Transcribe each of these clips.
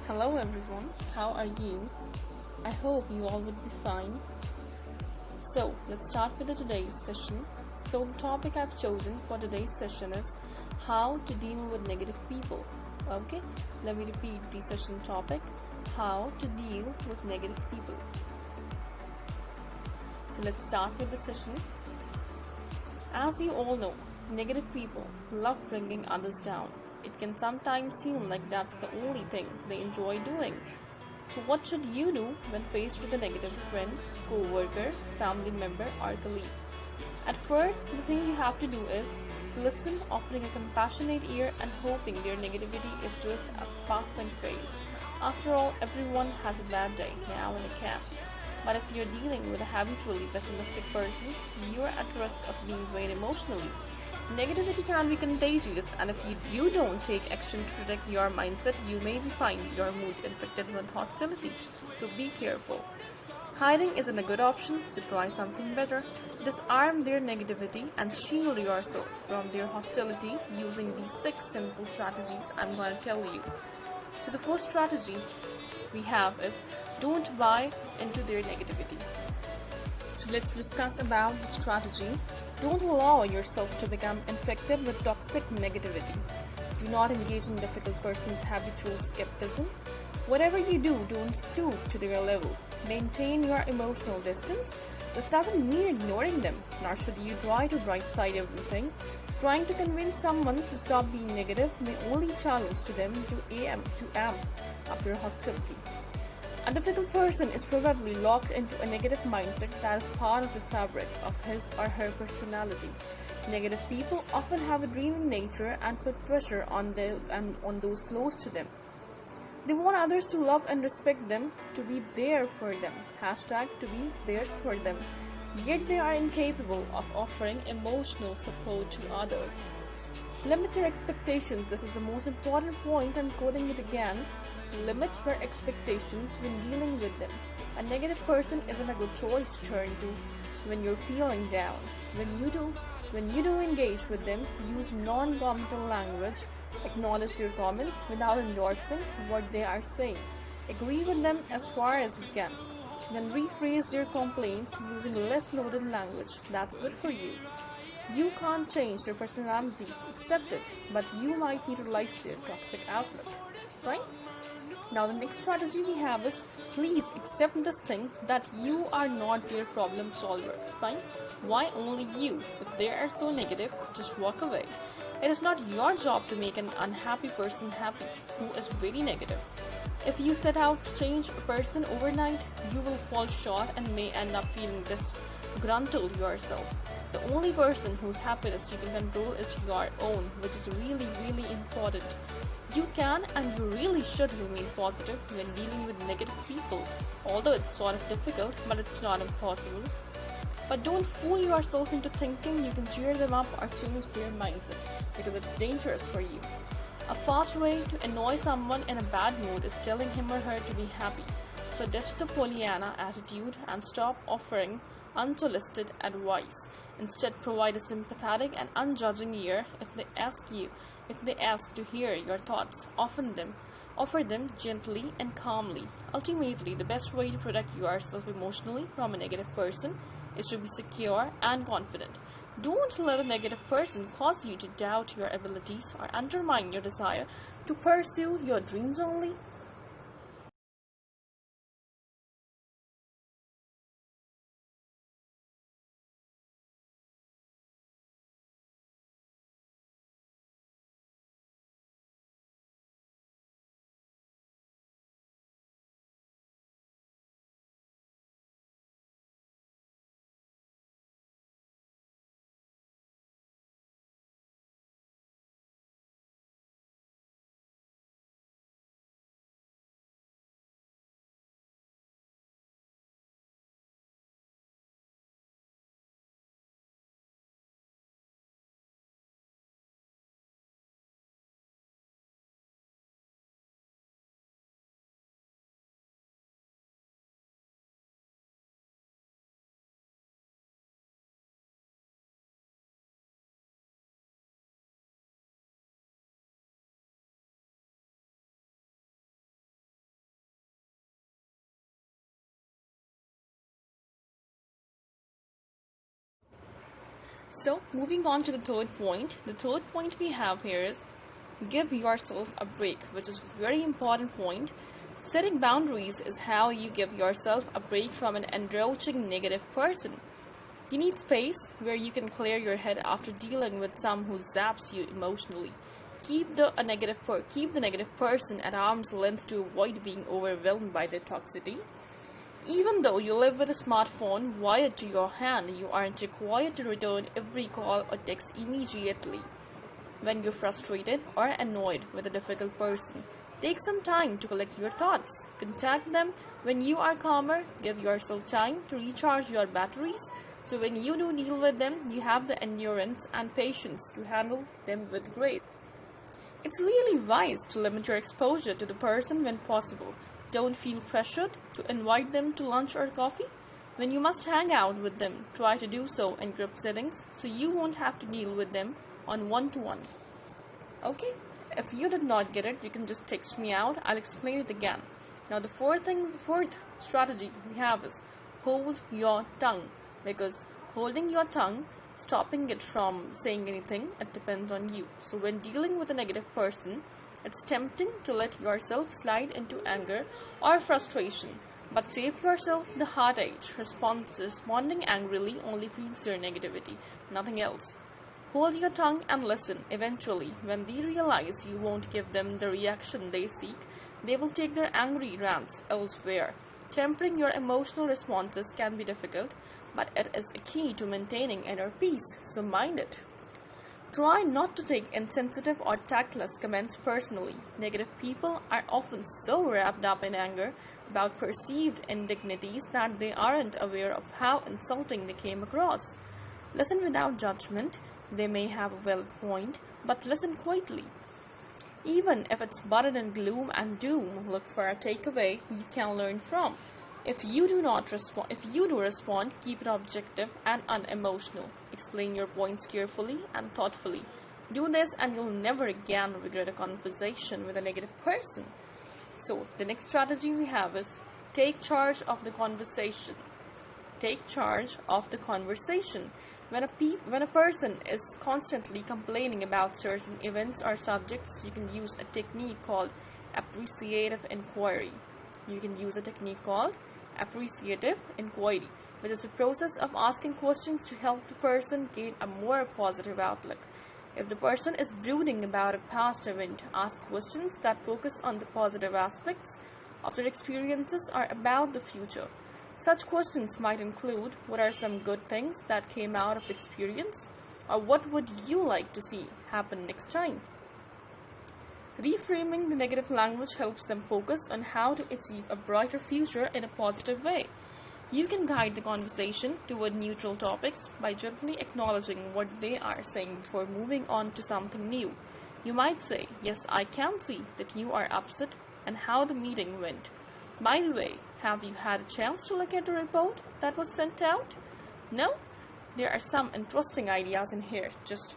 Hello everyone, how are you? I hope you all would be fine. So, let's start with today's session. So, the topic I've chosen for today's session is how to deal with negative people. Okay, let me repeat the session topic, how to deal with negative people. So, let's start with the session. As you all know, negative people love bringing others down. It can sometimes seem like that's the only thing they enjoy doing. So, what should you do when faced with a negative friend, co worker, family member, or colleague? At first, the thing you have to do is listen, offering a compassionate ear and hoping their negativity is just a passing phase. After all, everyone has a bad day now and again. But if you're dealing with a habitually pessimistic person, you're at risk of being drained emotionally. Negativity can be contagious, and if you don't take action to protect your mindset, you may find your mood infected with hostility. So be careful. Hiding isn't a good option, so try something better. Disarm their negativity and shield yourself from their hostility using these 6 simple strategies I'm going to tell you. So, the first strategy we have is don't buy into their negativity. So let's discuss about the strategy. Don't allow yourself to become infected with toxic negativity. Do not engage in difficult person's habitual skepticism. Whatever you do, don't stoop to their level. Maintain your emotional distance. This doesn't mean ignoring them, nor should you try to bright side everything. Trying to convince someone to stop being negative may only challenge to them to amp up their hostility. A difficult person is probably locked into a negative mindset that is part of the fabric of his or her personality. Negative people often have a dreaming nature and put pressure on those close to them. They want others to love and respect them, to be there for them. To be there for them. Yet they are incapable of offering emotional support to others. Limit your expectations. This is the most important point. I'm quoting it again. Limit your expectations when dealing with them. A negative person isn't a good choice to turn to when you're feeling down. When you do engage with them, use non-committal language. Acknowledge their comments without endorsing what they are saying. Agree with them as far as you can. Then rephrase their complaints using less loaded language. That's good for you. You can't change their personality, accept it, but you might neutralize their toxic outlook. Right? Now, the next strategy we have is please accept this thing that you are not their problem solver. Fine? Why only you? If they are so negative, just walk away. It is not your job to make an unhappy person happy who is very negative. If you set out to change a person overnight, you will fall short and may end up feeling disgruntled yourself. The only person whose happiness you can control is your own, which is really, really important. You can and you really should remain positive when dealing with negative people, although it's sort of difficult, but it's not impossible. But don't fool yourself into thinking you can cheer them up or change their mindset, because it's dangerous for you. A fast way to annoy someone in a bad mood is telling him or her to be happy. So ditch the Pollyanna attitude and stop offering unsolicited advice. Instead, provide a sympathetic and unjudging ear if they ask to hear your thoughts. Offer them gently and calmly. Ultimately, the best way to protect yourself emotionally from a negative person is to be secure and confident. Don't let a negative person cause you to doubt your abilities or undermine your desire to pursue your dreams only. So, moving on to the third point. The third point we have here is give yourself a break, which is a very important point. Setting boundaries is how you give yourself a break from an encroaching negative person. You need space where you can clear your head after dealing with someone who zaps you emotionally. Keep the negative person at arm's length to avoid being overwhelmed by their toxicity. Even though you live with a smartphone wired to your hand, you aren't required to return every call or text immediately. When you're frustrated or annoyed with a difficult person, take some time to collect your thoughts. Contact them when you are calmer. Give yourself time to recharge your batteries, so when you do deal with them, you have the endurance and patience to handle them with grace. It's really wise to limit your exposure to the person when possible. Don't feel pressured to invite them to lunch or coffee. When you must hang out with them, try to do so in group settings so you won't have to deal with them on one-to-one. Okay, if you did not get it, you can just text me out. I'll explain it again. Now the fourth strategy we have is hold your tongue, because holding your tongue, stopping it from saying anything, it depends on you. So when dealing with a negative person, it's tempting to let yourself slide into anger or frustration, but save yourself the heartache. Responding angrily only feeds their negativity, nothing else. Hold your tongue and listen. Eventually, when they realize you won't give them the reaction they seek, they will take their angry rants elsewhere. Tempering your emotional responses can be difficult, but it is a key to maintaining inner peace, so mind it. Try not to take insensitive or tactless comments personally. Negative people are often so wrapped up in anger about perceived indignities that they aren't aware of how insulting they came across. Listen without judgment. They may have a valid point, but listen quietly. Even if it's buried in gloom and doom, look for a takeaway you can learn from. If you do respond, keep it objective and unemotional. Explain your points carefully and thoughtfully. Do this and you'll never again regret a conversation with a negative person. So, the next strategy we have is take charge of the conversation. Take charge of the conversation. When a person is constantly complaining about certain events or subjects, you can use a technique called appreciative inquiry. Appreciative inquiry, which is a process of asking questions to help the person gain a more positive outlook. If the person is brooding about a past event, ask questions that focus on the positive aspects of their experiences or about the future. Such questions might include, what are some good things that came out of the experience, or what would you like to see happen next time? Reframing the negative language helps them focus on how to achieve a brighter future in a positive way. You can guide the conversation toward neutral topics by gently acknowledging what they are saying before moving on to something new. You might say, yes, I can see that you are upset and how the meeting went. By the way, have you had a chance to look at the report that was sent out? No? There are some interesting ideas in here. Just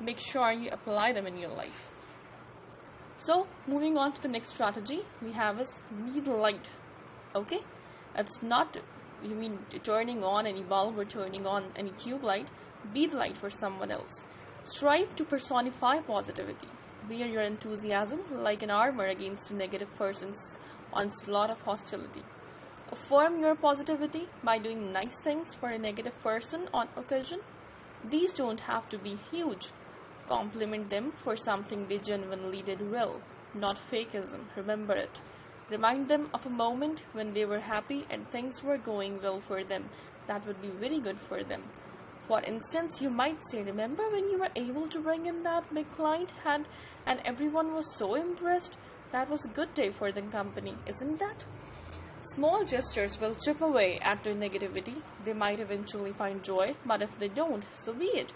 make sure you apply them in your life. So, moving on to the next strategy we have is be the light. Okay? It's not, turning on any bulb or turning on any tube light. Be the light for someone else. Strive to personify positivity. Wear your enthusiasm like an armor against a negative person's onslaught of hostility. Affirm your positivity by doing nice things for a negative person on occasion. These don't have to be huge. Compliment them for something they genuinely did well, not fakeism. Remember it. Remind them of a moment when they were happy and things were going well for them. That would be very good for them. For instance, you might say, remember when you were able to bring in that big client and everyone was so impressed? That was a good day for the company, isn't that? Small gestures will chip away at their negativity. They might eventually find joy, but if they don't, so be it.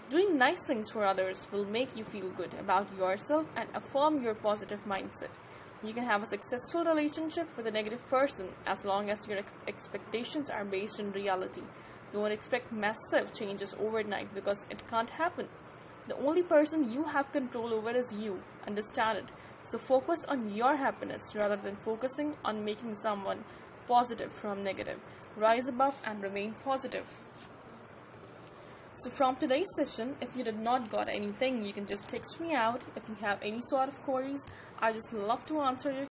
Doing nice things for others will make you feel good about yourself and affirm your positive mindset. You can have a successful relationship with a negative person as long as your expectations are based in reality. Don't expect massive changes overnight because it can't happen. The only person you have control over is you. Understand it. So focus on your happiness rather than focusing on making someone positive from negative. Rise above and remain positive. So from today's session, if you did not got anything, you can just text me out. If you have any sort of queries, I just love to answer your